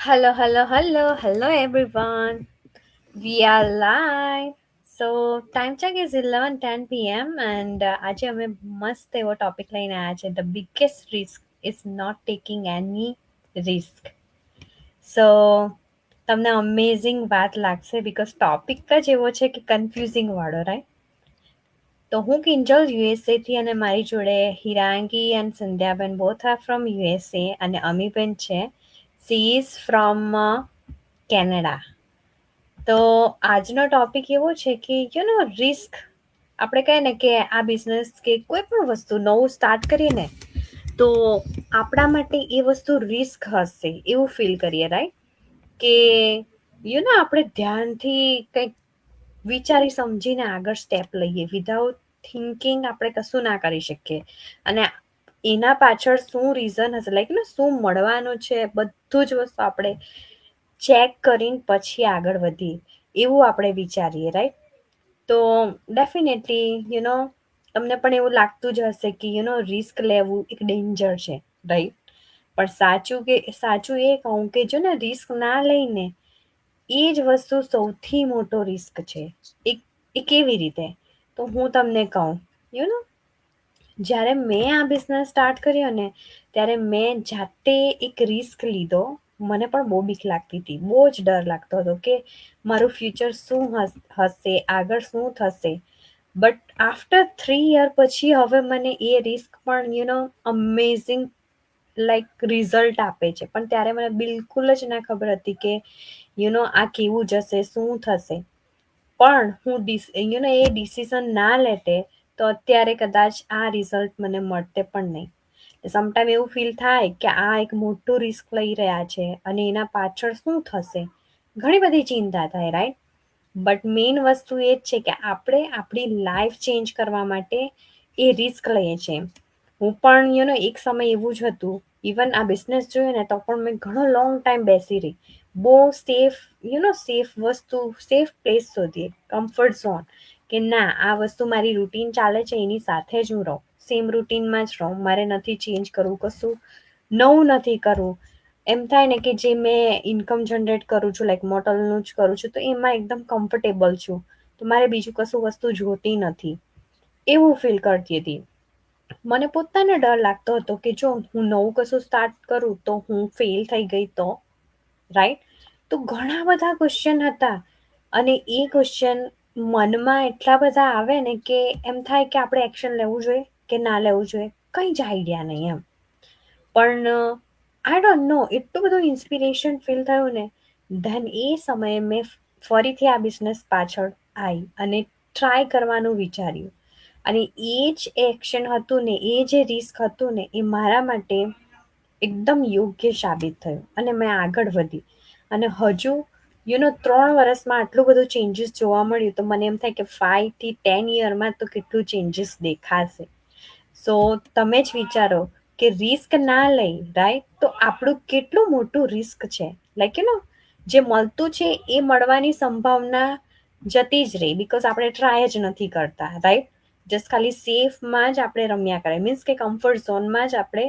Hello, hello, hello, hello everyone. We are live. So time check is 11:10 p.m. and આજે અમે મસ્ત એવો topic લઈને આવ્યા છે. The biggest risk is not taking any risk. So તમને અમેઝિંગ વાત લાગશે બીકોઝ ટોપિક જ એવો છે કે કન્ફ્યુઝિંગ વાળો રાઈટ. તો હું કિંજલ યુએસએ થી અને મારી જોડે હિરાંગી એન્ડ સંધ્યાબેન બોથ આર ફ્રોમ યુએસએ અને અમીબેન છે. She is from Canada. તો આજનો ટોપિક એવો છે કે રિસ્ક આપણે કહીએ ને કે આ બિઝનેસ કે કોઈ પણ વસ્તુ નવું સ્ટાર્ટ કરીએ ને તો આપણા માટે એ વસ્તુ રિસ્ક હશે એવું ફીલ કરીએ રાઈટ. કે આપણે ધ્યાનથી કંઈક વિચારી સમજીને આગળ સ્ટેપ લઈએ વિધાઉટ થિંકિંગ આપણે કશું ના કરી શકીએ. અને એના પાછળ શું રીઝન હશે શું મળવાનું છે બધું જ વસ્તુ આપણે ચેક કરીને પછી આગળ વધીએ એવું આપણે વિચારીએ રાઈટ. તો ડેફિનેટલી તમને પણ એવું લાગતું જ હશે કે રિસ્ક લેવું એક ડેન્જર છે રાઈટ. પણ સાચું એ કહું કે જો ને રિસ્ક ના લઈને એ જ વસ્તુ સૌથી મોટો રિસ્ક છે. એ કેવી રીતે તો હું તમને કહું જ્યારે મેં આ બિઝનેસ સ્ટાર્ટ કર્યો ને ત્યારે મેં જાતે એક રિસ્ક લીધો. મને પણ બહુ બીક લાગતી હતી, બહુ જ ડર લાગતો હતો કે મારું ફ્યુચર શું હશે, આગળ શું થશે. બટ આફ્ટર 3 યર પછી હવે મને એ રિસ્ક પણ અમેઝિંગ રિઝલ્ટ આપે છે. પણ ત્યારે મને બિલકુલ જ ના ખબર હતી કે આ કેવું જશે, શું થશે. પણ હું એ ડિસિઝન ના લેતે તો અત્યારે કદાચ આ રિઝલ્ટ મને મળતે પણ નહીં. સમટાઈમ એવું ફીલ થાય કે આ એક મોટું રિસ્ક લઈ રહ્યા છે અને એના પાછળ શું થશે, ઘણી બધી ચિંતા થાય રાઈટ. બટ મેઇન વસ્તુ એ જ છે કે આપણે આપણી લાઈફ ચેન્જ કરવા માટે એ રિસ્ક લઈએ છીએ. હું પણ એક સમય એવું જ હતું. ઇવન આ બિઝનેસ જોયું ને તો પણ મેં ઘણો લોંગ ટાઈમ બેસી રહી. બહુ સેફ વસ્તુ, સેફ પ્લેસ શોધીએ, કમ્ફર્ટ ઝોન કે ના આ વસ્તુ મારી રૂટીન ચાલે છે એની સાથે જ હું રહું, સેમ રૂટીનમાં જ રહું, મારે નથી ચેન્જ કરવું, કશું નવું નથી કરવું. એમ થાય ને કે જે મેં ઇન્કમ જનરેટ કરું છું મોટલનું જ કરું છું તો એમાં એકદમ કમ્ફર્ટેબલ છું, તો મારે બીજું કશું વસ્તુ જોતી નથી એવું ફીલ કરતી હતી. મને પોતાને ડર લાગતો હતો કે જો હું નવું કશું સ્ટાર્ટ કરું તો હું ફેલ થઈ ગઈ તો રાઈટ. તો ઘણા બધા ક્વેશ્ચન હતા અને એ ક્વેશ્ચન મનમાં એટલા બધા આવે ને કે એમ થાય કે આપણે એક્શન લેવું જોઈએ કે ના લેવું જોઈએ, કંઈ જ આઈડિયા નહીં એમ. પણ આઈ ડોન્ટ નો એટલું બધું ઇન્સ્પિરેશન ફીલ થયું ને ધેન એ સમયે મેં ફરીથી આ બિઝનેસ પાછળ આવી અને ટ્રાય કરવાનું વિચાર્યું. અને એ જ એક્શન હતું ને, એ જે રિસ્ક હતું ને એ મારા માટે એકદમ યોગ્ય સાબિત થયું અને મેં આગળ વધી. અને હજુ 3 વર્ષમાં આટલું બધું ચેન્જીસ જોવા મળ્યું તો મને એમ થાય કે 5 થી 10 યરમાં તો કેટલું ચેન્જીસ દેખાશે. સો તમે જ વિચારો કે રિસ્ક ના લઈ રાઈટ તો આપણું કેટલું મોટું રિસ્ક છે. જે મળતું છે એ મળવાની સંભાવના જતી જ રહી બીકોઝ આપણે ટ્રાય જ નથી કરતા રાઈટ. જસ્ટ ખાલી સેફમાં જ આપણે રમ્યા કરે, મીન્સ કે કમ્ફર્ટ ઝોનમાં જ આપણે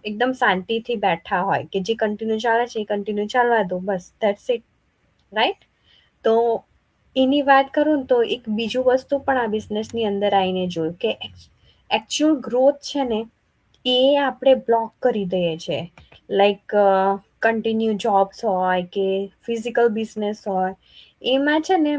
એકદમ શાંતિથી બેઠા હોય કે જે કન્ટિન્યુ ચાલે છે એ કન્ટિન્યુ ચાલવા દો, બસ ધેટ્સ ઇટ રાઈટ. તો એની વાત કરું ને તો એક બીજું વસ્તુ પણ આ બિઝનેસની અંદર આવીને જોયું કે એકચ્યુઅલ ગ્રોથ છે ને એ આપણે બ્લોક કરી દઈએ છીએ. કન્ટિન્યુ જોબ્સ હોય કે ફિઝિકલ બિઝનેસ હોય એમાં છે ને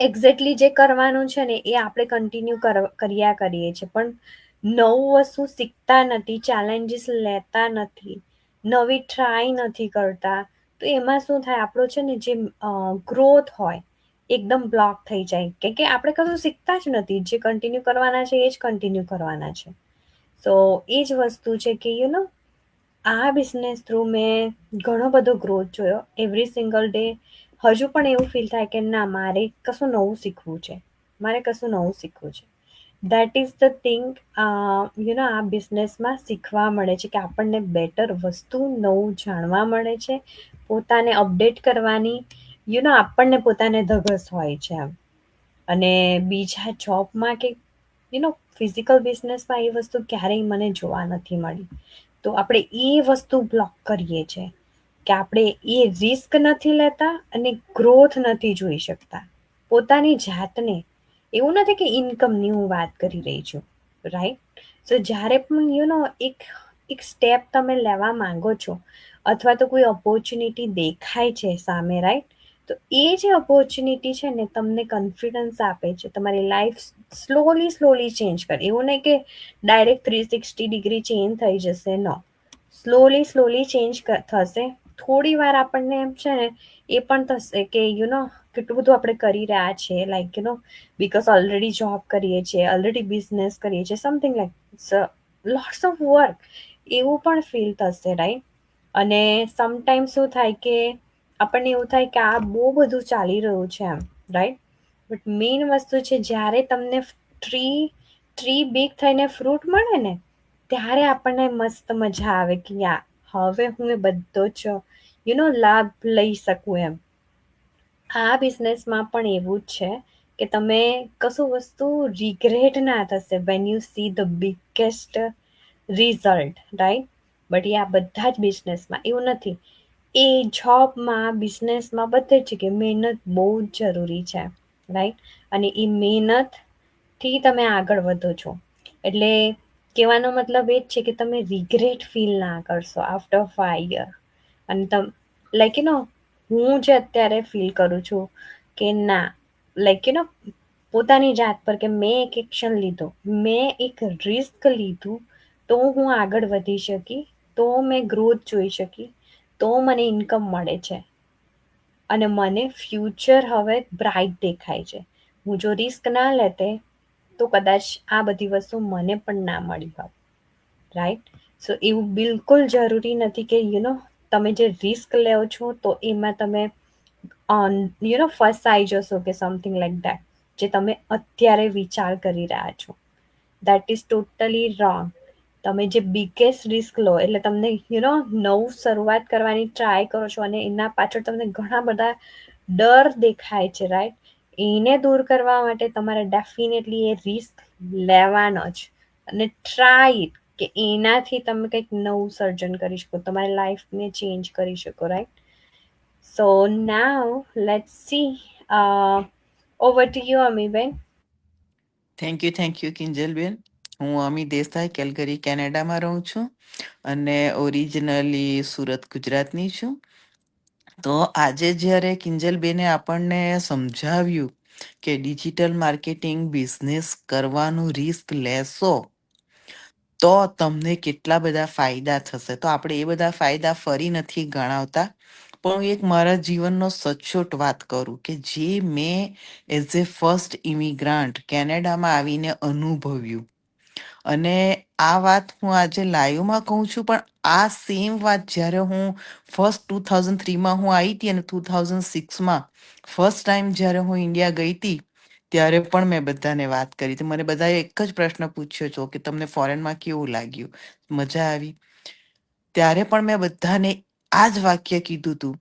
એક્ઝેક્ટલી જે કરવાનું છે ને એ આપણે કન્ટિન્યુ કર્યા કરીએ છીએ પણ નવું વસ્તુ શીખતા નથી, ચેલેન્જીસ લેતા નથી, નવી ટ્રાય નથી કરતા. તો એમાં શું થાય આપણો છે ને જે ગ્રોથ હોય એકદમ બ્લોક થઈ જાય કે આપણે કશું શીખતા જ નથી, જે કન્ટિન્યુ કરવાના છે એ જ કન્ટિન્યુ કરવાના છે. સો એ જ વસ્તુ છે કે આ બિઝનેસ થ્રુ મેં ઘણો બધો ગ્રોથ જોયો એવરી સિંગલ ડે. હજુ પણ એવું ફીલ થાય કે ના મારે કશું નવું શીખવું છે, મારે કશું નવું શીખવું છે. દેટ ઇઝ ધ થિંગ આ બિઝનેસમાં શીખવા મળે છે કે આપણને બેટર વસ્તુ નવું જાણવા મળે છે, પોતાને અપડેટ કરવાની આપણને પોતાને ધગસ હોય છે એમ. અને બીજા જોબમાં કે ફિઝિકલ બિઝનેસમાં એ વસ્તુ ક્યારેય મને જોવા નથી મળી. તો આપણે એ વસ્તુ બ્લોક કરીએ છીએ કે આપણે એ રિસ્ક નથી લેતા અને ગ્રોથ નથી જોઈ શકતા પોતાની જાતને. એવું નથી કે ઇન્કમની હું વાત કરી રહી છું, રાઈટ? સો જ્યારે પણ એક એક સ્ટેપ તમે લેવા માંગો છો અથવા તો કોઈ ઓપોર્ચ્યુનિટી દેખાય છે સામે, રાઈટ? તો એ જે ઓપોર્ચ્યુનિટી છે ને તમને કોન્ફિડન્સ આપે છે, તમારી લાઈફ સ્લોલી સ્લોલી ચેન્જ કરે. એવું નહીં કે ડાયરેક્ટ 360 ડિગ્રી ચેન્જ થઈ જશે, નો. સ્લોલી સ્લોલી ચેન્જ થશે. થોડી વાર આપણને એમ છે ને એ પણ થશે કે કેટલું બધું આપણે કરી રહ્યા છીએ, લાઈક બીકોઝ ઓલરેડી જોબ કરીએ છીએ, ઓલરેડી બિઝનેસ કરીએ છીએ, something like lots of work, એવું પણ ફીલ થશે, રાઈટ? અને સમટાઈમ શું થાય કે આપણને એવું થાય કે આ બહુ બધું ચાલી રહ્યું છે એમ, રાઈટ? બટ મેઇન વસ્તુ છે જ્યારે તમને ટ્રી બિગ થઈને ફ્રૂટ મળે ને ત્યારે આપણને મસ્ત મજા આવે કે હવે હું એ બધો જ લાભ લઈ શકું એમ. આ બિઝનેસમાં પણ એવું જ છે કે તમે કશું વસ્તુ રિગ્રેટ ના થશે when you see the biggest result, right? But આ બધા જ બિઝનેસમાં એવું નથી. એ જોબમાં, બિઝનેસમાં, બધે જ કે મહેનત બહુ જ જરૂરી છે, રાઈટ? અને એ મહેનતથી તમે આગળ વધો છો. એટલે કહેવાનો મતલબ એ જ છે કે તમે રિગ્રેટ ફીલ ના કરશો આફ્ટર 5 યર. અને લાઈક હું જે અત્યારે ફીલ કરું છું કે ના, લાઈક પોતાની જાત પર કે મેં એક એક્શન લીધો, મેં એક રિસ્ક લીધું, તો હું આગળ વધી શકી, તો મેં ગ્રોથ જોઈ શકી, તો મને ઇન્કમ મળે છે અને મને ફ્યુચર હવે બ્રાઇટ દેખાય છે. હું જો રિસ્ક ના લેતે તો કદાચ આ બધી વસ્તુ મને પણ ના મળી હોત, રાઈટ? સો એવું બિલકુલ જરૂરી નથી કે તમે જે રિસ્ક લેવ છો તો એમાં તમે ફસાઈ જશો કે સમથિંગ લાઈક દેટ, જે તમે અત્યારે વિચાર કરી રહ્યા છો. That is totally wrong. તમે જે બિગેસ્ટ રિસ્ક લો એટલે તમને નવું શરૂઆત કરવાની ટ્રાય કરો છો અને એના પાછળ તમને ઘણા બધા ડર દેખાય છે, રાઈટ? એને દૂર કરવા માટે તમારે ડેફિનેટલી એ રિસ્ક લેવાનો જ અને ટ્રાય કે એનાથી તમે કંઈક નવું સર્જન કરી શકો, તમારી લાઈફને ચેન્જ કરી શકો, right? So now let's see, over to you, અમીબેન. થેન્ક યુ કિંજલબેન. હું અમી દેસાઈ, કેલગરી, કેનેડામાં રહું છું અને ઓરિજિનલી સુરત, ગુજરાતની છું. તો આજે જ્યારે કિંજલબેને આપણને સમજાવ્યું કે ડિજિટલ માર્કેટિંગ બિઝનેસ કરવાનું રિસ્ક લેશો તો તમને કેટલા બધા ફાયદા થશે. તો આપણે એ બધા ફાયદા ફરી નથી ગણાવતા, પણ હું એક મારા જીવનનો સચોટ વાત કરું કે જે મેં એઝ એ ફર્સ્ટ ઇમિગ્રાન્ટ કેનેડામાં આવીને અનુભવ્યું. અને આ વાત હું આજે લાઈવમાં કહું છું, પણ આ સેમ વાત જ્યારે હું ફર્સ્ટ 2003માં હું આવી હતી અને 2006માં ફર્સ્ટ ટાઈમ જ્યારે હું ઇન્ડિયા ગઈ હતી ત્યારે પણ મેં બધાને વાત કરી હતી. મને બધાએ એક જ પ્રશ્ન પૂછ્યો છો કે તમને ફોરેનમાં કેવું લાગ્યું, મજા આવી? ત્યારે પણ મેં બધાને આ જ વાક્ય કીધું હતું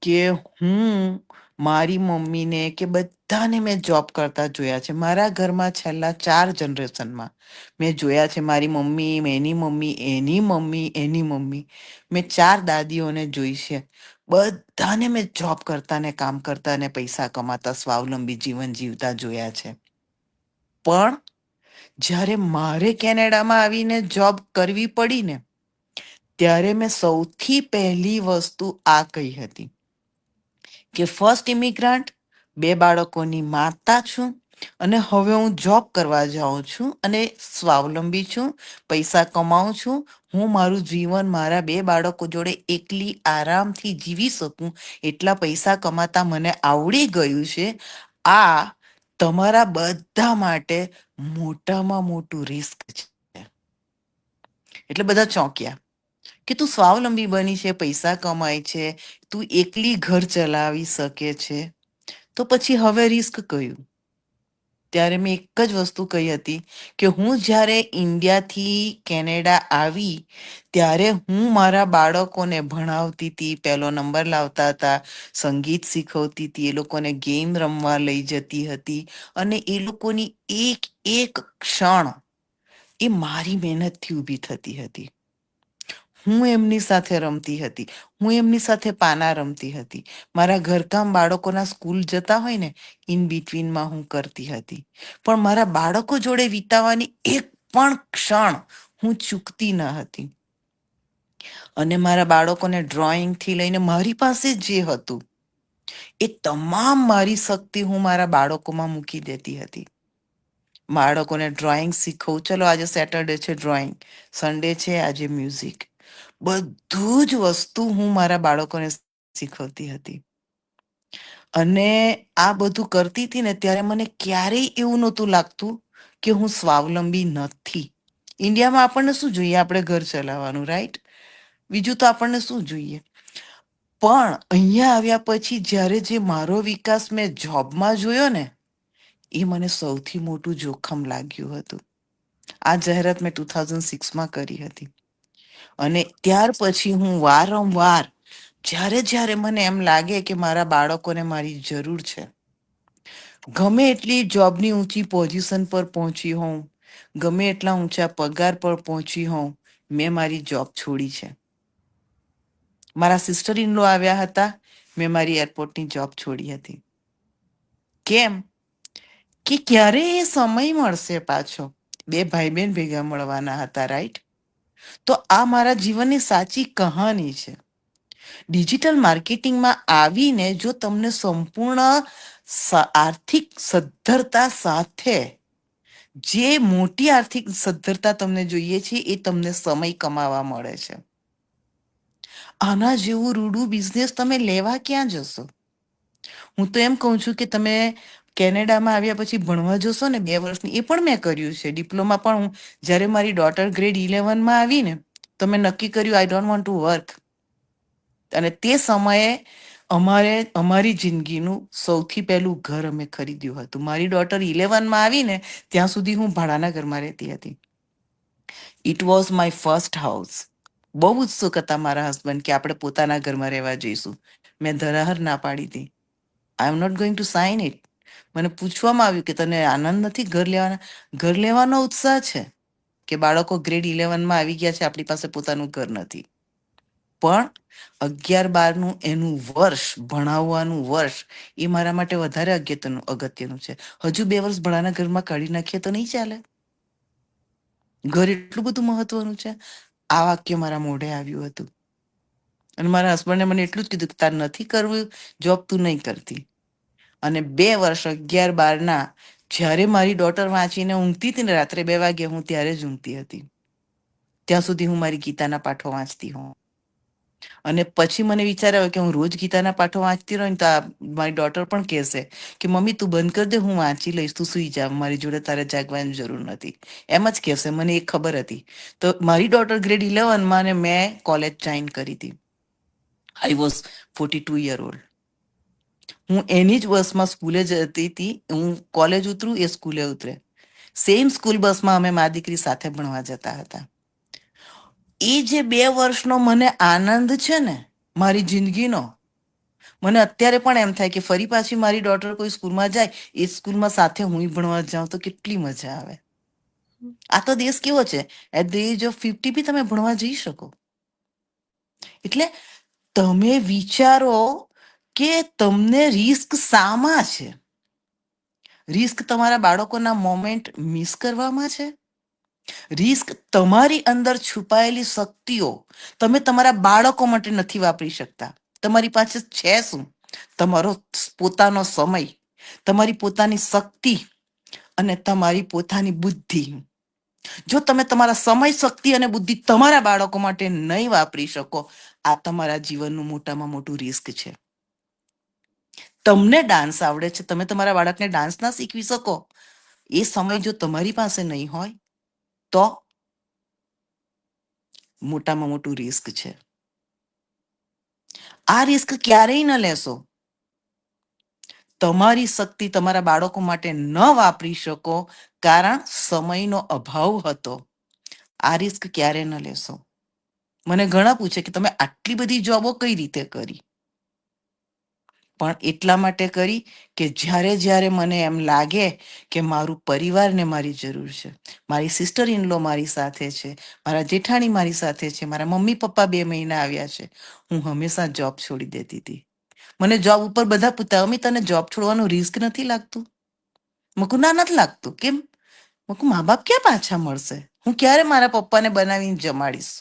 કે હું મારી મમ્મીને કે બધાને મેં જોબ કરતા જોયા છે. મારા ઘરમાં છેલ્લા 4 જનરેશનમાં મેં જોયા છે. મારી મમ્મી, એની મમ્મી, એની મમ્મી, એની મમ્મી, મેં 4 દાદીઓને જોઈ છે. બધાને મેં જોબ કરતા ને કામ કરતા ને પૈસા કમાતા સ્વાવલંબી જીવન જીવતા જોયા છે. પણ જ્યારે મારે કેનેડામાં આવીને જોબ કરવી પડી ને ત્યારે મેં સૌથી પહેલી વસ્તુ આ કહી હતી કે ફર્સ્ટ ઇમિગ્રન્ટ, 2 બાળકોની માતા છું અને હવે હું જોબ કરવા જાઉં છું અને સ્વાવલંબી છું, પૈસા કમાઉં છું. હું મારું જીવન મારા 2 બાળકો જોડે એકલી આરામથી જીવી શકું એટલા પૈસા કમાતા મને આવડી ગયું છે. આ તમારા બધા માટે મોટામાં મોટું રિસ્ક છે. એટલે બધા ચોંક્યા કે તું સ્વાવલંબી બની છે, પૈસા કમાય છે, તું એકલી ઘર ચલાવી શકે છે, તો પછી હવે રિસ્ક કયું? ત્યારે મેં એક જ વસ્તુ કહી હતી કે હું જ્યારે ઇન્ડિયાથી કેનેડા આવી ત્યારે હું મારા બાળકોને ભણાવતી હતી, પહેલો નંબર લાવતા હતા, સંગીત શીખવતી હતી, એ લોકોને ગેમ રમવા લઈ જતી હતી અને એ લોકોની એક એક ક્ષણ એ મારી મહેનતથી ઊભી થતી હતી. હું એમની સાથે રમતી હતી, હું એમની સાથે પાના રમતી હતી, મારા ઘરકામ બાળકોના સ્કૂલ જતા હોય ને ઇન બિટવીનમાં હું કરતી હતી. પણ મારા બાળકો જોડે વિતાવવાની એક પણ ક્ષણ હું ચૂકતી ન હતી. અને મારા બાળકોને ડ્રોઈંગથી લઈને મારી પાસે જે હતું એ તમામ મારી શક્તિ હું મારા બાળકોમાં મૂકી દેતી હતી. બાળકોને ડ્રોઈંગ શીખવું, ચલો આજે સેટરડે છે ડ્રોઈંગ, સન્ડે છે આજે મ્યુઝિક, બધું જ વસ્તુ હું મારા બાળકોને શીખવતી હતી. અને આ બધું કરતી હતી ને ત્યારે મને ક્યારેય એવું નહોતું લાગતું કે હું સ્વાવલંબી નથી. ઇન્ડિયામાં આપણને શું જોઈએ, આપણે ઘર ચલાવવાનું, રાઈટ? બીજું તો આપણને શું જોઈએ? પણ અહીંયા આવ્યા પછી જ્યારે જે મારો વિકાસ મેં જોબમાં જોયો ને, એ મને સૌથી મોટું જોખમ લાગ્યું હતું. આ જાહેરાત મેં 2006માં કરી હતી. અને ત્યાર પછી હું વારંવાર જ્યારે મને એમ લાગે કે મારા બાળકોને મારી જરૂર છે, ગમે એટલી જોબની ઊંચી પોઝિશન પર પહોંચી હોઉં, ગમે એટલા ઊંચા પગાર પર પહોંચી હોઉં, મેં મારી જોબ છોડી છે. મારા સિસ્ટર ઇન લો આવ્યા હતા, મેં મારી એરપોર્ટની જોબ છોડી હતી. કેમ? કે ક્યારે એ સમય મળશે પાછો? બે ભાઈ બહેન ભેગા મળવાના હતા, રાઈટ? તો આ મારા જીવનની સાચી કહાની છે. ડિજિટલ માર્કેટિંગમાં આવીને જો તમને સંપૂર્ણ આર્થિક સદ્ધરતા સાથે, જે મોટી આર્થિક સદ્ધરતા તમને જોઈએ છે એ તમને સમય કમાવા મળે છે. આના જેવું રૂડું બિઝનેસ તમે લેવા ક્યાં જશો? હું તો એમ કહું છું કે તમે કેનેડામાં આવ્યા પછી ભણવા જશો ને 2 વર્ષની, એ પણ મેં કર્યું છે. ડિપ્લોમા પણ હું, જ્યારે મારી ડોટર ગ્રેડ 11માં આવી ને તો મેં નક્કી કર્યું I don't want to work. અને તે સમયે અમારી જિંદગીનું સૌથી પહેલું ઘર અમે ખરીદ્યું હતું. મારી ડોટર 11માં આવી ને ત્યાં સુધી હું ભાડાના ઘરમાં રહેતી હતી. It was my first house. બહુ ઉત્સુક હતા મારા હસબન્ડ કે આપણે પોતાના ઘરમાં રહેવા જઈશું. મેં ધરાહર ના પાડી હતી. I am not going to sign it. મને પૂછવામાં આવ્યું કે તને આનંદ નથી ઘર લેવાના? ઘર લેવાનો ઉત્સાહ છે કે બાળકો ગ્રેડ 11માં આવી ગયા છે, આપણી પાસે પોતાનું ઘર નથી. પણ 11-12નું એનું વર્ષ, ભણાવવાનું વર્ષ, એ મારા માટે વધારે અગત્યનું છે. હજુ 2 વર્ષ ભણાના ઘરમાં કાઢી નાખીએ તો નહીં ચાલે? ઘર એટલું બધું મહત્વનું છે. આ વાક્ય મારા મોઢે આવ્યું હતું. અને મારા હસબન્ડે મને એટલું જ કીધું કે તાર નથી કરવું જોબ, તું નહીં કરતી. અને 2 વર્ષ 11-12ના જ્યારે મારી ડોટર વાંચીને ઊંઘતી હતી ને રાત્રે 2 વાગે, હું ત્યારે જ ઊંઘતી હતી. ત્યાં સુધી હું મારી ગીતાના પાઠો વાંચતી હોઉં. અને પછી મને વિચાર આવ્યો કે હું રોજ ગીતાના પાઠો વાંચતી રહું ને તો મારી ડોટર પણ કહેશે કે મમ્મી તું બંધ કરી દે, હું વાંચી લઈશ, તું સુઈ જા, મારી જોડે તારે જાગવાની જરૂર નથી. એમ જ કહેશે, મને એ ખબર હતી. તો મારી ડોટર ગ્રેડ 11માં અને મેં કોલેજ જોઈન કરી હતી. I was 42 year old. હું એની જ બસમાં સ્કૂલે જતી હતી. હું કોલેજ ઉતરું, એ સ્કૂલે ઉતરે. સેમ સ્કૂલ બસમાં અમે મા દીકરી સાથે ભણવા જતા હતા. એ જે 2 વર્ષનો મને આનંદ છે ને મારી જિંદગીનો, મને અત્યારે પણ એમ થાય કે ફરી પાછી મારી ડોટર કોઈ સ્કૂલમાં જાય, એ સ્કૂલમાં સાથે હું ભણવા જાઉં તો કેટલી મજા આવે. આ તો દેશ કેવો છે, એટ ધ એજ ઓફ 50 બી તમે ભણવા જઈ શકો. એટલે તમે વિચારો કે તમને રિસ્ક શામાં છે? રિસ્ક તમારા બાળકોના મોમેન્ટ મિસ કરવામાં છે? રિસ્ક તમારી અંદર છુપાયેલી શક્તિઓ તમે તમારા બાળકો માટે નથી વાપરી શકતા. તમારી પાસે છે શું? તમારો પોતાનો સમય, તમારી પોતાની શક્તિ અને તમારી પોતાની બુદ્ધિ. જો તમે તમારા સમય, શક્તિ અને બુદ્ધિ તમારા બાળકો માટે નહીં વાપરી શકો, આ તમારા જીવનનું મોટામાં મોટું રિસ્ક છે. તમને ડાન્સ આવડે છે, તમે તમારા બાળકને ડાન્સ ના શીખવી શકો, એ સમય જો તમારી પાસે નહીં હોય તો મોટામાં મોટું રિસ્ક છે. આ રિસ્ક ક્યારેય ન લેશો. તમારી શક્તિ તમારા બાળકો માટે ન વાપરી શકો કારણ સમયનો અભાવ હતો. આ રિસ્ક ક્યારે ન લેશો. મને ઘણા પૂછે કે તમે આટલી બધી જોબો કઈ રીતે કરી? પણ એટલા માટે કરી કે જ્યારે જ્યારે મને એમ લાગે કે મારું પરિવારને મારી જરૂર છે, મારી સિસ્ટર ઇનલો મારી સાથે છે, મારા જેઠાણી મારી સાથે છે, મારા મમ્મી પપ્પા 2 મહિના આવ્યા છે, હું હંમેશા જોબ છોડી દેતી હતી. મને જોબ ઉપર બધા પૂછતા, અમી તને જોબ છોડવાનું રિસ્ક નથી લાગતું? મકુ ના નથી લાગતું. કેમ? મકુ મા બાપ ક્યાં પાછા મળશે? હું ક્યારે મારા પપ્પાને બનાવીને જમાડીશ?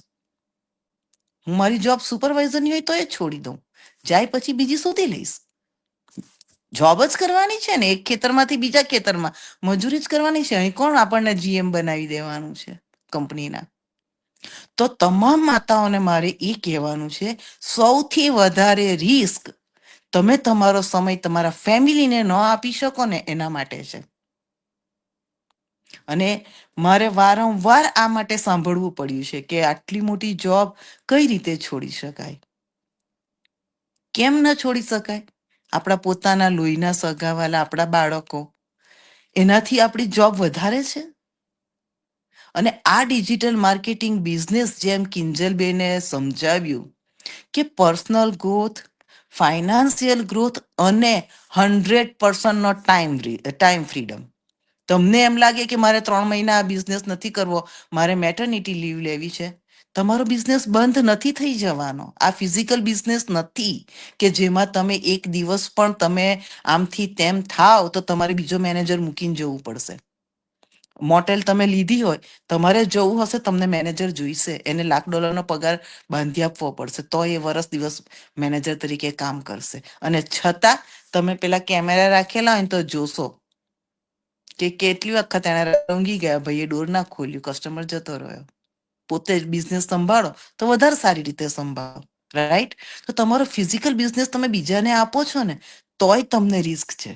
હું મારી જોબ સુપરવાઇઝરની હોય તો એ છોડી દઉં, જાય પછી બીજી શોધી લઈશ. જોબ જ કરવાની છે ને, એક ખેતરમાંથી બીજા ખેતરમાં મજૂરી જ કરવાની છે. અહીં કોણ આપણને જીએમ બનાવી દેવાનું છે કંપનીના? તો તમામ માતાઓને મારે એ કહેવાનું છે, સૌથી વધારે રિસ્ક તમે તમારો સમય તમારા ફેમિલીને ન આપી શકો ને એના માટે છે. અને મારે વારંવાર આ માટે સાંભળવું પડ્યું છે કે આટલી મોટી જોબ કઈ રીતે છોડી શકાય? કેમ ન છોડી શકાય? આપણા પોતાના લોહીના સગાવાલા, આપણા બાળકો, એનાથી આપણી જોબ વધારે છે? અને આ ડિજિટલ માર્કેટિંગ બિઝનેસ, જેમ કિંજલબેને સમજાવ્યું કે પર્સનલ ગ્રોથ, ફાઇનાન્સિયલ ગ્રોથ અને 100% નો ટાઈમ ફ્રીડમ. તમને એમ લાગે કે મારે 3 મહિના આ બિઝનેસ નથી કરવો, મારે મેટર્નિટી લીવ લેવી છે, તમારો બિઝનેસ બંધ નથી થઈ જવાનો. આ ફિઝિકલ બિઝનેસ નથી કે જેમાં તમે એક દિવસ પણ તમે આમથી તેમ થાવ તો તમારે બીજો મેનેજર મૂકીને જવું પડશે. મોટેલ તમે લીધી હોય, તમારે જવું હશે, તમને મેનેજર જોઈશે, એને $1,00,000 પગાર બાંધી આપવો પડશે, તો એ વર્ષ દિવસ મેનેજર તરીકે કામ કરશે. અને છતાં તમે પેલા કેમેરા રાખેલા હોય ને તો જોશો કે કેટલી વખત એને રંગી ગયા, ભાઈ એ ડોર ના ખોલ્યું, કસ્ટમર જતો રહ્યો. પોતે જ બિઝનેસ સંભાળો તો વધારે સારી રીતે સંભાળો, રાઈટ? તો તમારો ફિઝિકલ બિઝનેસ તમે બીજાને આપો છો ને, તોય તમને રિસ્ક છે.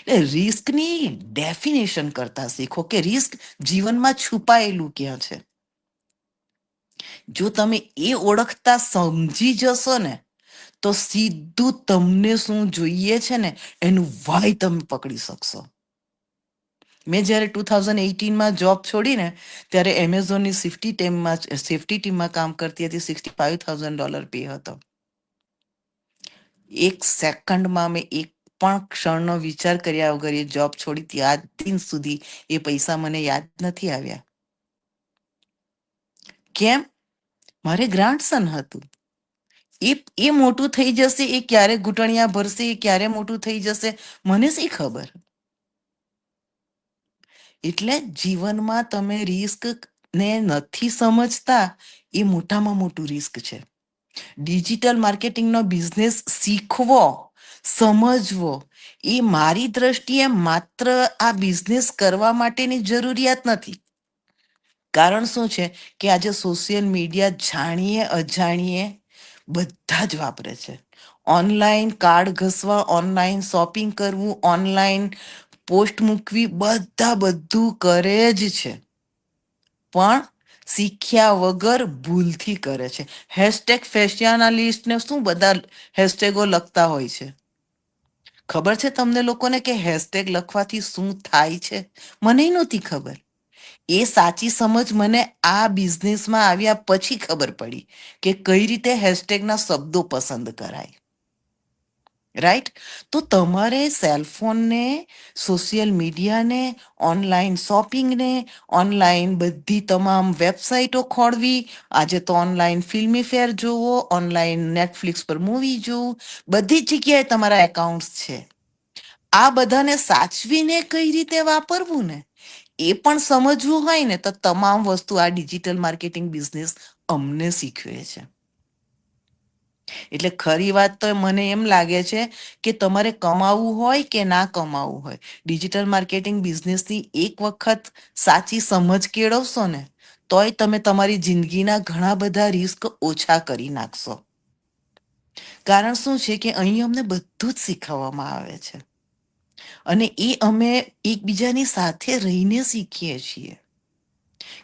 એટલે રિસ્કની ડેફિનેશન કરતા શીખો કે રિસ્ક જીવનમાં છુપાયેલું ક્યાં છે. જો તમે એ ઓળખતા સમજી જશો ને, તો સીધું તમને શું જોઈએ છે ને એનું વાય તમે પકડી શકશો. મેં જ્યારે 2018માં જોબ છોડીને, ત્યારે એમેઝોનની સેફ્ટી ટીમમાં કામ કરતી હતી. $65,000 પે હતો. એક સેકન્ડમાં મેં એક પણ ક્ષણનો વિચાર કર્યા વગર એ જોબ છોડી હતી. આજ દિન સુધી એ પૈસા મને યાદ નથી આવ્યા. કેમ? મારે ગ્રાન્ડસન હતું. એ મોટું થઈ જશે, એ ક્યારે ઘૂંટણિયા ભરશે, એ ક્યારે મોટું થઈ જશે, મને શી ખબર? એટલે જીવનમાં તમે રિસ્ક ને નથી સમજતા, એ મોટામાં મોટું રિસ્ક છે. ડિજિટલ માર્કેટિંગનો બિઝનેસ શીખવો, સમજવો, એ મારી દ્રષ્ટિએ માત્ર આ બિઝનેસ કરવા માટેની જરૂરિયાત નથી. કારણ શું છે કે આજે સોશિયલ મીડિયા જાણીએ અજાણીએ બધા જ વાપરે છે. ઓનલાઈન કાર્ડ ઘસવા, ઓનલાઈન શોપિંગ કરવું, ઓનલાઈન પોસ્ટ મૂકવી, બધા બધું કરે જ છે, પણ શીખ્યા વગર ભૂલથી કરે છે. હેશટેગ ફેશિયાનાલિસ્ટને શું બધા હેશટેગો લખતા હોય છે? ખબર છે તમને લોકોને કે હેશટેગ લખવાથી શું થાય છે? મને નહોતી ખબર. એ સાચી સમજ મને આ બિઝનેસમાં આવ્યા પછી ખબર પડી કે કઈ રીતે હેશટેગના શબ્દો પસંદ કરાય, રાઈટ? તો તમારે સેલફોનને, સોશિયલ મીડિયાને, ઓનલાઈન શોપિંગને, ઓનલાઈન બધી તમામ વેબસાઇટો ખોળવી, આજે તો ઓનલાઈન ફિલ્મી ફેર જોવો, ઓનલાઈન નેટફ્લિક્સ પર મૂવી જોવું, બધી જ જગ્યાએ તમારા એકાઉન્ટ્સ છે. આ બધાને સાચવીને કઈ રીતે વાપરવું ને, એ પણ સમજવું હોય ને, તો તમામ વસ્તુ આ ડિજિટલ માર્કેટિંગ બિઝનેસ અમને શીખવે છે. એટલે ખરી વાત તો મને એમ લાગે છે કે તમારે કમાવવું હોય કે ના કમાવવું હોય, ડિજિટલ માર્કેટિંગ બિઝનેસની એક વખત સાચી સમજ કેળવશો ને, તોય તમે તમારી જિંદગીના ઘણા બધા રિસ્ક ઓછા કરી નાખશો. કારણ શું છે કે અહીં અમને બધું જ શીખવવામાં આવે છે, અને એ અમે એકબીજાની સાથે રહીને શીખીએ છીએ,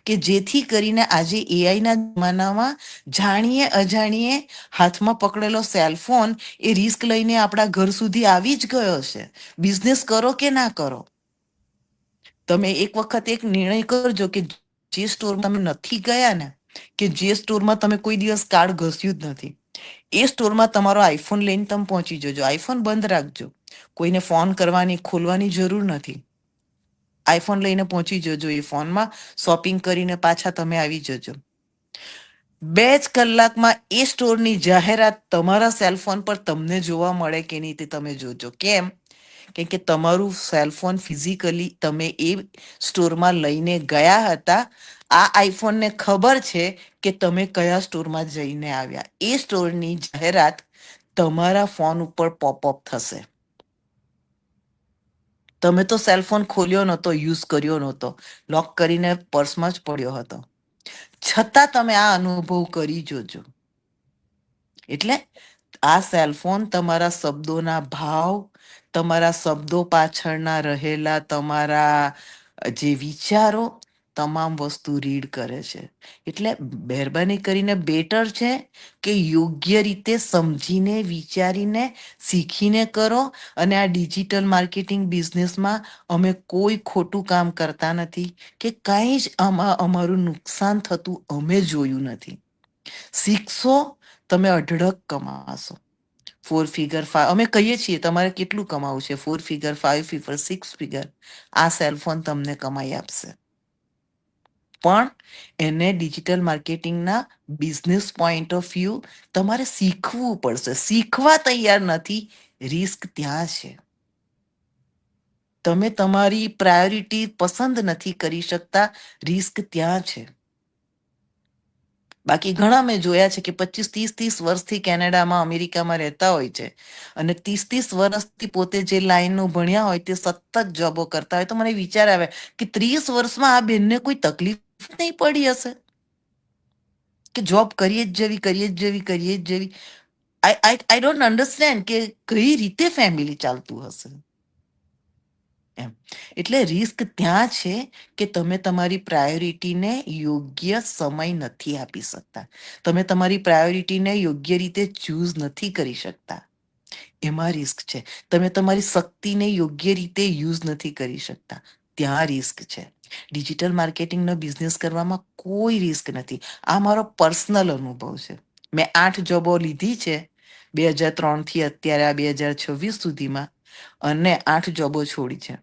કે જેથી કરીને આજે એઆઈના જમાનામાં જાણીએ અજાણીએ હાથમાં પકડેલો સેલફોન એ રિસ્ક લઈને આપણા ઘર સુધી આવી જ ગયો છે. બિઝનેસ કરો કે ના કરો, તમે એક વખત એક નિર્ણય કરજો કે જે સ્ટોરમાં તમે નથી ગયા ને, કે જે સ્ટોરમાં તમે કોઈ દિવસ કાર્ડ ઘસ્યું જ નથી, એ સ્ટોરમાં તમારો આઈફોન લઈને તમે પહોંચી જજો. આઈફોન બંધ રાખજો, કોઈને ફોન કરવાની ખોલવાની જરૂર નથી. આઈફોન લઈને પહોંચી જજો. એ ફોનમાં શોપિંગ કરીને પાછા તમે આવી જજો. 2 જ કલાકમાં એ સ્ટોરની જાહેરાત તમારા સેલફોન પર તમને જોવા મળે કે નહીં તે તમે જોજો. કેમ? કેમ કે તમારું સેલફોન ફિઝિકલી તમે એ સ્ટોરમાં લઈને ગયા હતા. આ આઈફોનને ખબર છે કે તમે કયા સ્ટોરમાં જઈને આવ્યા. એ સ્ટોરની જાહેરાત તમારા ફોન ઉપર પોપઅપ થશે. તમે તો સેલફોન ખોલ્યો નહોતો, યુઝ કર્યો નહોતો, લોક કરીને પર્સમાં જ પડ્યો હતો, છતાં તમે આ અનુભવ કરી જોજો. એટલે આ સેલફોન તમારા શબ્દોના ભાવ, તમારા શબ્દો પાછળના રહેલા તમારા જે વિચારો, તમામ વસ્તુ રીડ કરે છે. એટલે મહેરબાની કરીને બેટર છે કે યોગ્ય રીતે સમજીને, વિચારીને, શીખીને કરો. અને આ ડિજિટલ માર્કેટિંગ બિઝનેસમાં અમે કોઈ ખોટું કામ કરતા નથી કે કાંઈ જ અમારું નુકસાન થતું અમે જોયું નથી. શીખશો, તમે અઢળક કમાશો. 4 ફિગર 5 અમે કહીએ છીએ તમારે કેટલું કમાવું છે, 4 ફિગર 5 ફિગર 6 ફિગર આ સેલફોન તમને કમાઈ આપશે. પણ એને ડિજિટલ માર્કેટિંગના બિઝનેસ પોઈન્ટ ઓફ વ્યૂ તમારે શીખવું પડશે. શીખવા તૈયાર નથી, રિસ્ક ત્યાં છે. તમે તમારી પ્રાયોરિટી પસંદ નથી કરી શકતા, રિસ્ક ત્યાં છે. બાકી ઘણા મેં જોયા છે કે 25-30 વર્ષથી કેનેડામાં, અમેરિકામાં રહેતા હોય છે અને 30 વર્ષથી પોતે જે લાઈનનું ભણ્યા હોય તે સતત જોબો કરતા હોય. તો મને વિચાર આવે કે 30 વર્ષમાં આ બેનને કોઈ તકલીફ નહીં પડી હશે કે જોબ કરીએ જ જવી. આઈ ડોન્ટ અન્ડરસ્ટેન્ડ કે કઈ રીતે ફેમિલી ચાલતું હશે એમ. એટલે રિસ્ક ત્યાં છે કે તમે તમારી પ્રાયોરિટીને યોગ્ય સમય નથી આપી શકતા, તમે તમારી પ્રાયોરિટીને યોગ્ય રીતે ચૂઝ નથી કરી શકતા, એમાં રિસ્ક છે. તમે તમારી શક્તિને યોગ્ય રીતે યુઝ નથી કરી શકતા, ત્યાં રિસ્ક છે. ડિજિટલ માર્કેટિંગનો બિઝનેસ કરવામાં કોઈ રિસ્ક નથી. આ મારો પર્સનલ અનુભવ છે. મેં 8 જોબો લીધી છે 2003 થી અત્યારે આ 2026 સુધીમાં, અને 8 જોબો છોડી છે.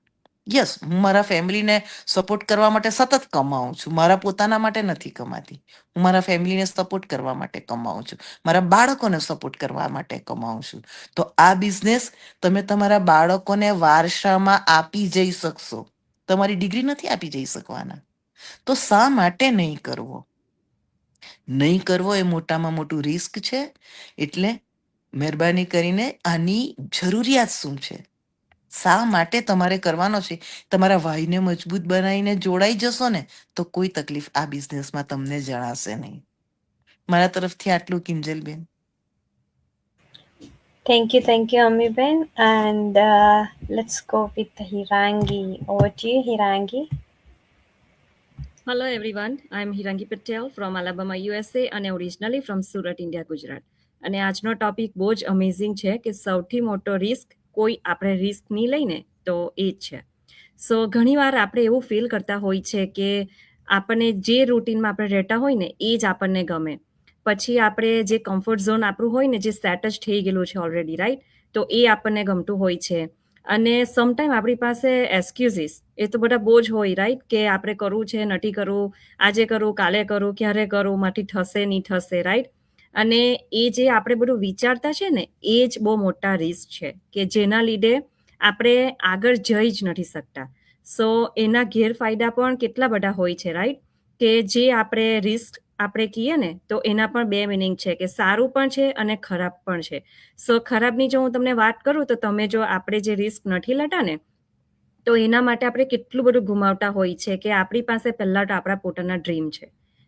યસ, હું મારા ફેમિલીને સપોર્ટ કરવા માટે સતત કમાઉં છું. મારા પોતાના માટે નથી કમાતી, હું મારા ફેમિલીને સપોર્ટ કરવા માટે કમાઉં છું, મારા બાળકોને સપોર્ટ કરવા માટે કમાઉં છું. તો આ બિઝનેસ તમે તમારા બાળકોને વારસામાં આપી જઈ શકશો, તમારી ડિગ્રી નથી આપી જઈ શકવાના. તો શા માટે નહીં કરવો? નહીં કરવો એ મોટામાં મોટું રિસ્ક છે. એટલે મહેરબાની કરીને આની જરૂરિયાત શું છે, શા માટે તમારે કરવાનો છે, તમારા વાયને મજબૂત બનાવીને જોડાઈ જશો ને તો કોઈ તકલીફ આ બિઝનેસમાં તમને જણાશે નહીં. મારા તરફથી આટલું, Kinjalben. Thank you, Amiben. And let's go with Hirangi. Over to you, Hirangi. Hello everyone, I am Hirangi Patel from Alabama, USA અને originally from Surat, India, Gujarat. અને આજનો ટોપિક બહુ જ અમેઝિંગ છે કે સૌથી મોટો રિસ્ક કોઈ આપણે રિસ્ક નહીં લઈને તો એ જ છે. સો ઘણીવાર આપણે એવું ફીલ કરતા હોય છે કે આપણને જે રૂટીનમાં આપણે રહેતા હોય ને એ જ આપણને ગમે, પછી આપણે જે કમ્ફર્ટ ઝોન આપણું હોય ને જે સેટ જ થઈ ગયેલું છે ઓલરેડી, રાઈટ, તો એ આપણને ગમતું હોય છે. અને સમટાઈમ આપણી પાસે એક્સક્યુઝિસ એ તો બધા બહુ જ હોય, રાઈટ, કે આપણે કરવું છે, નથી કરવું, આજે કરું, કાલે કરું, ક્યારે કરું, માથી થશે નહીં થશે, રાઈટ. અને એ જે આપણે બધું વિચારતા છે ને એ જ બહુ મોટા રિસ્ક છે કે જેના લીધે આપણે આગળ જઈ જ નથી શકતા. સો એના ગેરફાયદા પણ કેટલા બધા હોય છે, રાઈટ, કે જે આપણે રિસ્ક આપણે કહીએ ને તો એના પણ 2 મિનિંગ છે કે સારું પણ છે અને ખરાબ પણ છે. સો ખરાબની જો હું તમને વાત કરું તો તમે જો આપણે જે રિસ્ક નથી લેતા ને તો એના માટે આપણે કેટલું બધું ગુમાવતા હોય છે કે આપણી પાસે પહેલા તો આપણા પોતાના ડ્રીમ છે,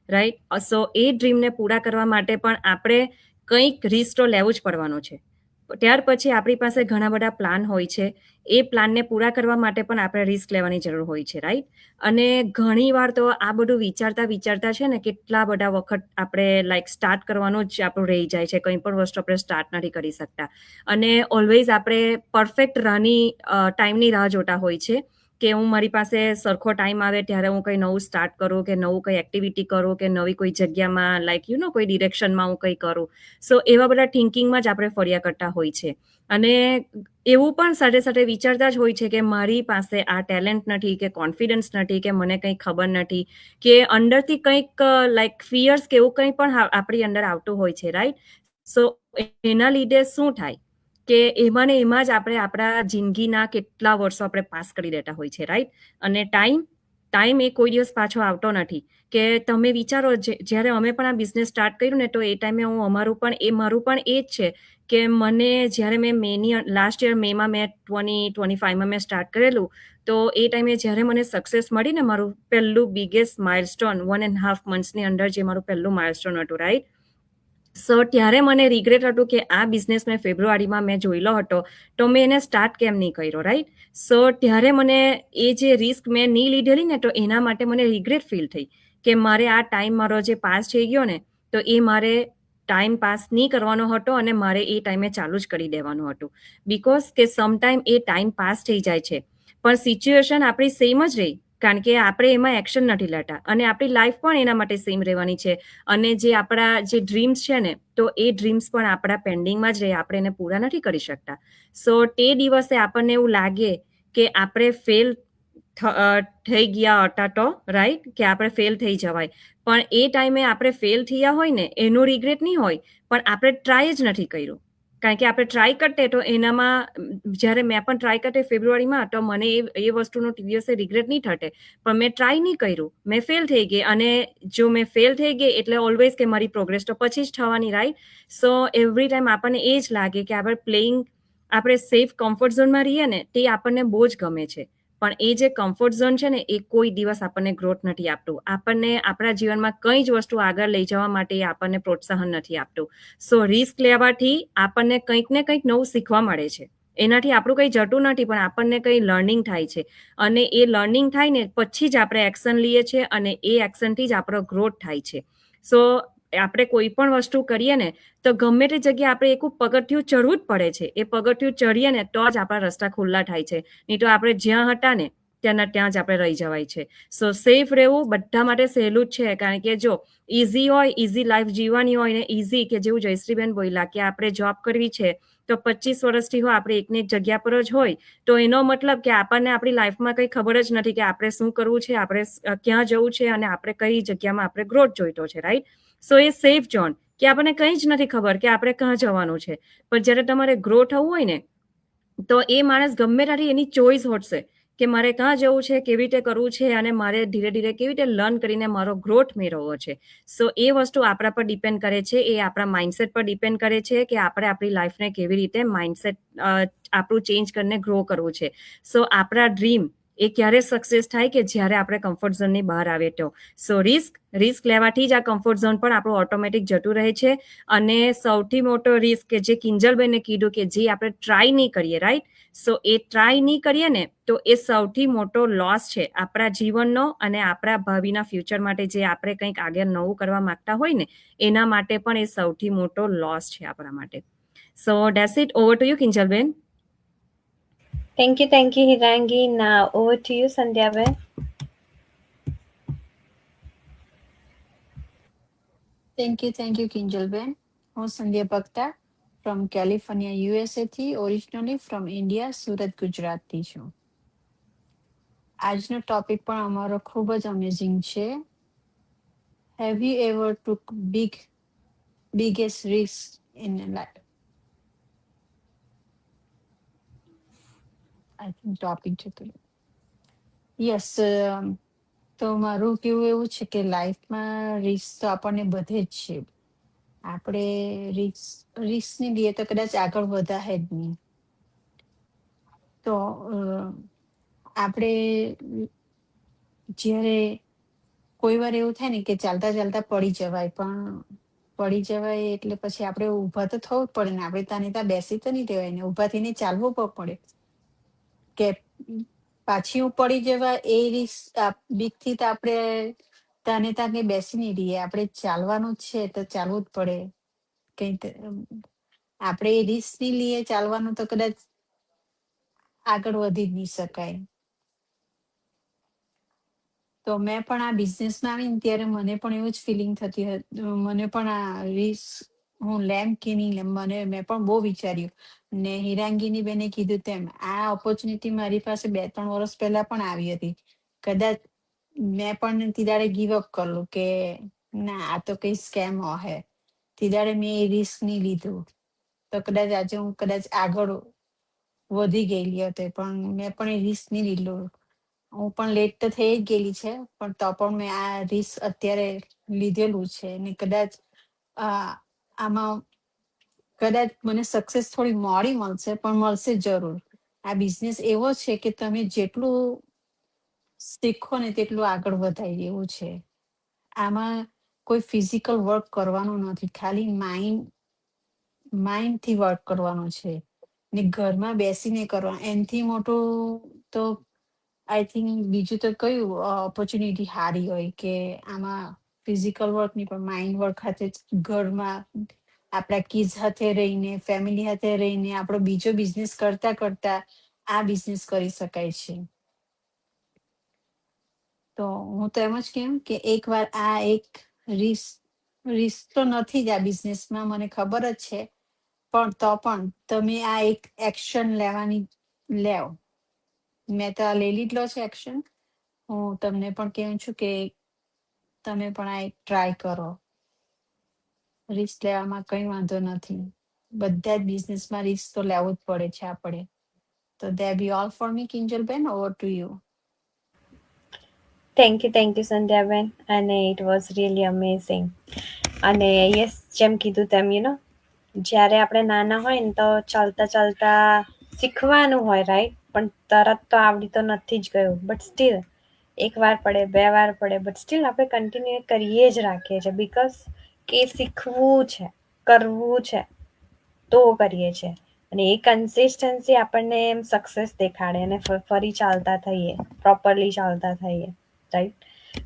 રાઈટ. સો એ ડ્રીમને પૂરા કરવા માટે પણ આપણે કંઈક રિસ્ક તો લેવું જ પડવાનો છે. ત્યાર પછી આપણી પાસે ઘણા બધા પ્લાન હોય છે, એ પ્લાનને પૂરા કરવા માટે પણ આપણે રિસ્ક લેવાની જરૂર હોય છે, રાઈટ. અને ઘણી વાર તો આ બધું વિચારતા છે ને કેટલા બધા વખત આપણે લાઈક સ્ટાર્ટ કરવાનું જ આપણું રહી જાય છે, કંઈ પણ વસ્તુ આપણે સ્ટાર્ટ નથી કરી શકતા. અને ઓલવેઝ આપણે પરફેક્ટ ટાઈમની રાહ જોતા હોય છે કે હું મારી પાસે સરખો ટાઈમ આવે ત્યારે હું કંઈ નવું સ્ટાર્ટ કરું કે નવું કંઈ એક્ટિવિટી કરું કે નવી કોઈ જગ્યામાં લાઈક કોઈ ડિરેક્શનમાં હું કંઈ કરું. સો એવા બધા થિંકિંગમાં જ આપણે ફર્યા કરતા હોય છે. અને એવું પણ સાથે સાથે વિચારતા જ હોય છે કે મારી પાસે આ ટેલેન્ટ નથી કે કોન્ફિડન્સ નથી કે મને કંઈ ખબર નથી કે અંદરથી કંઈક લાઈક ફિયર્સ કે એવું કંઈ પણ આપણી અંદર આવતું હોય છે, રાઈટ? સો એના લીધે શું થાય કે એમાં ને એમાં જ આપણે આપણા જિંદગીના કેટલા વર્ષો આપણે પાસ કરી દેતા હોય છે, રાઈટ? અને ટાઈમ એ કોઈ દિવસ પાછો આવતો નથી. કે તમે વિચારો જ્યારે અમે પણ આ બિઝનેસ સ્ટાર્ટ કર્યું ને તો એ ટાઈમે મારું પણ એ જ છે કે મને જ્યારે મેં લાસ્ટ યર મેમાં મેં 2025માં મેં સ્ટાર્ટ કરેલું, તો એ ટાઈમે જ્યારે મને સક્સેસ મળી ને મારું પહેલું બિગેસ્ટ માઇલસ્ટોન 1.5 મંથ્સની અંદર જે મારું પહેલું માઇલસ્ટોન હતું, રાઈટ? સો ત્યારે મને રિગ્રેટ હતું કે આ બિઝનેસ મેં ફેબ્રુઆરીમાં મેં જોયેલો હતો તો મેં એને સ્ટાર્ટ કેમ નહીં કર્યો, રાઈટ? સો ત્યારે મને એ જે રિસ્ક મેં નહીં લીધેલી ને તો એના માટે મને રિગ્રેટ ફીલ થઈ કે મારે આ ટાઈમ મારો જે પાસ થઈ ગયો ને તો એ મારે ટાઈમ પાસ નહીં કરવાનો હતો અને મારે એ ટાઈમે ચાલુ જ કરી દેવાનું હતું. બિકોઝ કે સમટાઈમ એ ટાઈમ પાસ થઈ જાય છે પણ સિચ્યુએશન આપણી સેમ જ રહી, કારણ કે આપણે એમાં એક્શન નથી લેતા અને આપણી લાઈફ પણ એના માટે સેમ રહેવાની છે. અને જે આપણા જે ડ્રીમ્સ છે ને તો એ ડ્રીમ્સ પણ આપણા પેન્ડિંગમાં જ રહે, આપણે એને પૂરા નથી કરી શકતા. સો તે દિવસે આપણને એવું લાગે કે આપણે ફેલ થઈ ગયા હતા તો, રાઈટ? કે આપણે ફેલ થઈ જવાય, પણ એ ટાઈમે આપણે ફેલ થયા હોય ને એનો રિગ્રેટ નહીં હોય, પણ આપણે ટ્રાય જ નથી કર્યું. કારણ કે આપણે ટ્રાય કરતે તો એનામાં જ્યારે મેં પણ ટ્રાય કરતે ફેબ્રુઆરીમાં તો મને એ વસ્તુનો દિવસે રિગ્રેટ નહીં થતે, પણ મેં ટ્રાય નહીં કર્યું, મેં ફેલ થઈ ગઈ. અને જો મેં ફેલ થઈ ગઈ એટલે ઓલવેઝ કે મારી પ્રોગ્રેસ તો પછી જ થવાની, રાઈટ? સો એવરી ટાઈમ આપણને એ જ લાગે કે આપણે સેફ કમ્ફર્ટ ઝોનમાં રહીએ ને તે આપણને બહુ જ ગમે છે, પણ એ જે કમ્ફર્ટ ઝોન છે ને એ કોઈ દિવસ આપણને ગ્રોથ નથી આપતું. આપણને આપણા જીવનમાં કંઈ જ વસ્તુ આગળ લઈ જવા માટે આપણને પ્રોત્સાહન નથી આપતું. સો રિસ્ક લેવાથી આપણને કંઈક ને કંઈક નવું શીખવા મળે છે. એનાથી આપણું કંઈ જતું નથી પણ આપણને કંઈ લર્નિંગ થાય છે. અને એ લર્નિંગ થાય ને પછી જ આપણે એક્શન લઈએ છીએ અને એ એક્શનથી જ આપણો ગ્રોથ થાય છે. સો આપણે કોઈ પણ વસ્તુ કરીએ ને તો ગમે તે જગ્યાએ આપણે એક પગથિયું ચડવું જ પડે છે. એ પગથિયું ચડીએ ને તો જ આપણા રસ્તા ખુલ્લા થાય છે, નહીં તો આપણે જ્યાં હતા ને ત્યાં જ આપણે રહી જવાય છે. સો સેફ રહેવું બધા માટે સહેલું જ છે, કારણ કે જો ઇઝી હોય, ઇઝી લાઈફ જીવવાની હોય ને ઇઝી કે જેવું જયશ્રીબેન બોલ્યા કે આપણે જોબ કરવી છે તો 25 વર્ષથી હોય આપણે એકને એક જગ્યા પર જ હોય તો એનો મતલબ કે આપણને આપણી લાઈફમાં કંઈ ખબર જ નથી કે આપણે શું કરવું છે, આપણે ક્યાં જવું છે અને આપણે કઈ જગ્યામાં આપણે ગ્રોથ જોઈતો છે, રાઈટ? સો એ સેફ ઝોન કે આપણને કંઈ જ નથી ખબર કે આપણે ક્યાં જવાનું છે, પણ જ્યારે તમારે ગ્રો થવું હોય ને તો એ માણસ ગમે ત્યાંથી એની ચોઈસ હોટશે કે મારે ક્યાં જવું છે, કેવી રીતે કરવું છે અને મારે ધીરે ધીરે કેવી રીતે લર્ન કરીને મારો ગ્રોથ મેળવવો છે. સો એ વસ્તુ આપણા પર ડિપેન્ડ કરે છે, એ આપણા માઇન્ડસેટ પર ડિપેન્ડ કરે છે કે આપણે આપણી લાઈફને કેવી રીતે માઇન્ડસેટ આપણું ચેન્જ કરીને ગ્રો કરવું છે. સો આપણા ડ્રીમ એ ક્યારે સક્સેસ થાય કે જ્યારે આપણે કમ્ફર્ટ ઝોનની બહાર આવે તો. સો રિસ્ક લેવાથી જ આ કમ્ફર્ટ ઝોન પણ આપણું ઓટોમેટિક જતું રહે છે. અને સૌથી મોટો રિસ્ક કે જે કિંજલબેને કીધું કે જે આપણે ટ્રાય નહીં કરીએ, રાઈટ? સો એ ટ્રાય નહીં કરીએ ને તો એ સૌથી મોટો લોસ છે આપણા જીવનનો અને આપણા ભાવિના ફ્યુચર માટે. જે આપણે કંઈક આગળ નવું કરવા માંગતા હોય ને એના માટે પણ એ સૌથી મોટો લોસ છે આપણા માટે. So that's it. Over to you, કિંજલબેન. Thank you, Hirangi. Now over to you, Sandhya. Thank you, Kinjalben. હું સંધ્યા બગટા ફ્રોમ કેલિફોર્નિયા USA થી, ઓરિજિનલી ફ્રોમ ઇન્ડિયા, સુરત, ગુજરાતથી છું. આજનો ટોપિક પણ અમારો ખૂબ જ અમેઝિંગ છે. Have you ever took biggest risk in life? I think topic જતું. યસ, તો મારું કેવું એવું છે કે લાઈફમાં રિસ્ક તો આપણને બધે જ છે. આપણે રિસ્ક ની લઈએ તો કદાચ આગળ વધાય જ નહીં. તો આપણે જ્યારે કોઈ વાર એવું થાય ને કે ચાલતા ચાલતા પડી જવાય, પણ પડી જવાય એટલે પછી આપણે ઊભા તો થવું જ પડે ને. આપણે ત્યાં બેસી તો નહીં દેવાય ને, ઊભા થઈને ચાલવું પણ પડે. કે પાછી હું પડી જવા એ બીકથી તો આપણે ત્યાં બેસી નહીં રહીએ. આપણે ચાલવાનું જ છે તો ચાલવું જ પડે. આપણે એ રિસ્ક નહીં લઈએ ચાલવાનું તો કદાચ આગળ વધી જ નહીં શકાય. તો મેં પણ આ બિઝનેસમાં આવીને ત્યારે મને પણ એવું જ ફિલિંગ થતી હતી. મને પણ આ રિસ્ક હું લેમ કે નહીં લેમ, મેં પણ બહુ વિચાર્યું. ને હિરાંગીની બેને કીધું તેમ આ ઓપોર્ચ્યુનિટી મારી પાસે 2-3 વર્ષ પહેલા પણ આવી હતી. કદાચ મેં પણ તીદાડે ગીવ અપ કરલું કે ના આ તો કઈ સ્કેમ હશે. તીદાડે મેં એ રિસ્ક નહીં લીધું તો કદાચ આજે હું કદાચ આગળ વધી ગયેલી હતી, પણ મેં પણ એ રિસ્ક નહીં લીધું. હું પણ લેટ તો થઈ જ ગયેલી છે, પણ તો પણ મેં આ રિસ્ક અત્યારે લીધેલું છે. ને કદાચ આમાં કદાચ મને સક્સેસ થોડી મોડી મળશે, પણ મળશે જરૂર. આ બિઝનેસ એવો છે કે તમે જેટલું શીખો ને તેટલું આગળ વધાય એવું છે. આમાં કોઈ ફિઝિકલ વર્ક કરવાનું નથી, ખાલી માઇન્ડ થી વર્ક કરવાનું છે. ને ઘરમાં બેસીને કરવા, એનથી મોટું તો આઈ થિંક બીજું તો કયું ઓપોર્ચ્યુનિટી હારી હોય કે આમાં ફિઝિકલ વર્ક નહીં પણ માઇન્ડ વર્ક હાથે જ ઘરમાં આપણા કિડ્સ સાથે રહીને, ફેમિલી સાથે રહીને આપણો બીજો બિઝનેસ કરતા કરતા આ બિઝનેસ કરી શકાય છે. તો હું તો એમ જ કેમ કે એકવાર આ એક રિસ્ક તો નથી જ આ બિઝનેસમાં, મને ખબર જ છે. પણ તો પણ તમે આ એક એક્શન લેવાની લેવ. મેં તો આ લઈ લીધલો છે એક્શન. હું તમને પણ કહું છું કે તમે પણ આ એક ટ્રાય કરો. રિસ્ક લેવામાં કઈ વાંધો નથી. બધા જ બિઝનેસમાં રિસ્ક તો લેવું જ પડે છે આપણે. તો that be all for me, કિંજલબેન. Over to you. Thank you સંધ્યાબેન, અને ઇટ વોઝ રિયલી અમેઝિંગ. અને યસ, જેમ કીધું તેમ જ્યારે આપણે નાના હોય ને તો ચાલતા ચાલતા શીખવાનું હોય, રાઈટ? પણ તરત તો આવડી તો નથી જ ગયું, બટ સ્ટીલ 1 વાર પડે, 2 વાર પડે, બટ સ્ટીલ આપણે કન્ટિન્યુ કરીએ જ રાખીએ છીએ, બીકોઝ કે શીખવું છે, કરવું છે, તો કરીએ છીએ. અને એ કન્સિસ્ટન્સી આપણને એમ સક્સેસ દેખાડે અને ફરી ચાલતા થઈએ, પ્રોપરલી ચાલતા થઈએ, રાઈટ?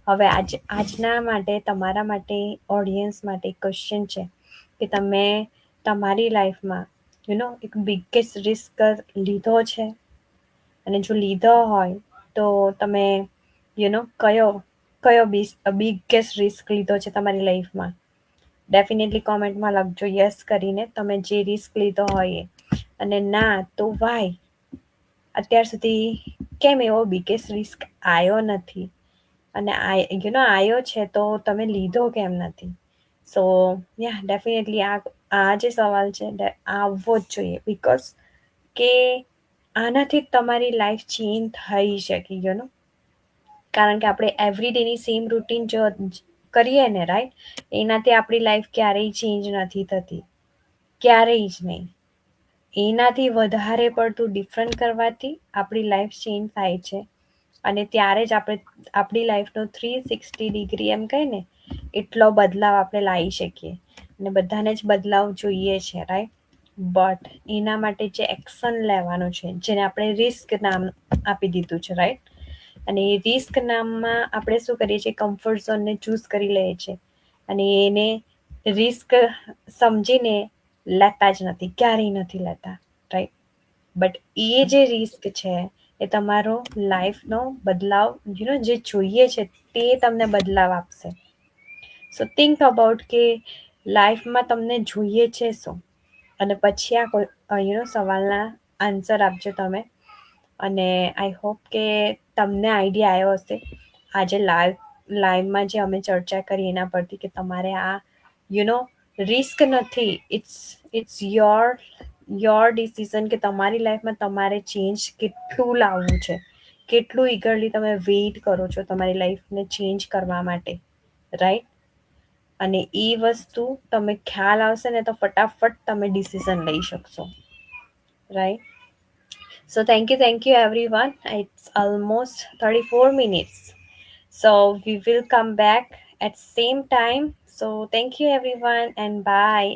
હવે આજના માટે, તમારા માટે, ઓડિયન્સ માટે ક્વેશ્ચન છે કે તમે તમારી લાઈફમાં એક બિગેસ્ટ રિસ્ક લીધો છે? અને જો લીધો હોય તો તમે કયો બિગેસ્ટ રિસ્ક લીધો છે તમારી લાઈફમાં? ડેફિનેટલી કોમેન્ટમાં લખજો યસ કરીને, તમે જે રિસ્ક લીધો હોય એ. અને ના તો વાય? અત્યાર સુધી કેમ એવો બિગેસ્ટ રિસ્ક આવ્યો નથી? અને આવ્યો છે તો તમે લીધો કેમ નથી? સો યા, ડેફિનેટલી આ જે સવાલ છે આવવો જ જોઈએ, બીકોઝ કે આનાથી જ તમારી લાઈફ ચેન્જ થઈ શકે. કારણ કે આપણે એવરીડેની સેમ રૂટીન જો કરીએ ને, રાઈટ, એનાથી આપણી લાઈફ ક્યારેય ચેન્જ નથી થતી, ક્યારેય જ નહીં. એનાથી વધારે પડતું ડિફરન્ટ કરવાથી આપણી લાઈફ ચેન્જ થાય છે. અને ત્યારે જ આપણી લાઈફનો 360 ડિગ્રી એમ કહે ને, એટલો બદલાવ આપણે લાવી શકીએ. અને બધાને જ બદલાવ જોઈએ છે, રાઈટ? બટ એના માટે જે એક્શન લેવાનું છે, જેને આપણે રિસ્ક નામ આપી દીધું છે, રાઈટ? અને એ રિસ્ક નામમાં આપણે શું કરીએ છીએ? કમ્ફર્ટ ઝોનને ચૂઝ કરી લઈએ છીએ અને એને રિસ્ક સમજીને લેતા જ નથી, ક્યારેય નથી લેતા, રાઈટ? બટ એ જે રિસ્ક છે એ તમારો લાઈફનો બદલાવ જે જોઈએ છે તે તમને બદલાવ આપશે. સો થિંક અબાઉટ કે લાઈફમાં તમને જોઈએ છે શું, અને પછી આ સવાલના આન્સર આપજો તમે. અને આઈ હોપ કે તમને આઈડિયા આવ્યો હશે આજે લાઈવમાં જે અમે ચર્ચા કરી એના પરથી, કે તમારે આ રિસ્ક નથી, ઇટ્સ યોર ડિસિઝન કે તમારી લાઈફમાં તમારે ચેન્જ કેટલું લાવવું છે, કેટલું ઈગરલી તમે વેઇટ કરો છો તમારી લાઈફને ચેન્જ કરવા માટે, રાઈટ? અને એ વસ્તુ તમે ખ્યાલ આવશે ને તો ફટાફટ તમે ડિસિઝન લઈ શકશો, right? So thank you everyone. It's almost 34 minutes. So we will come back at same time. So thank you everyone and bye.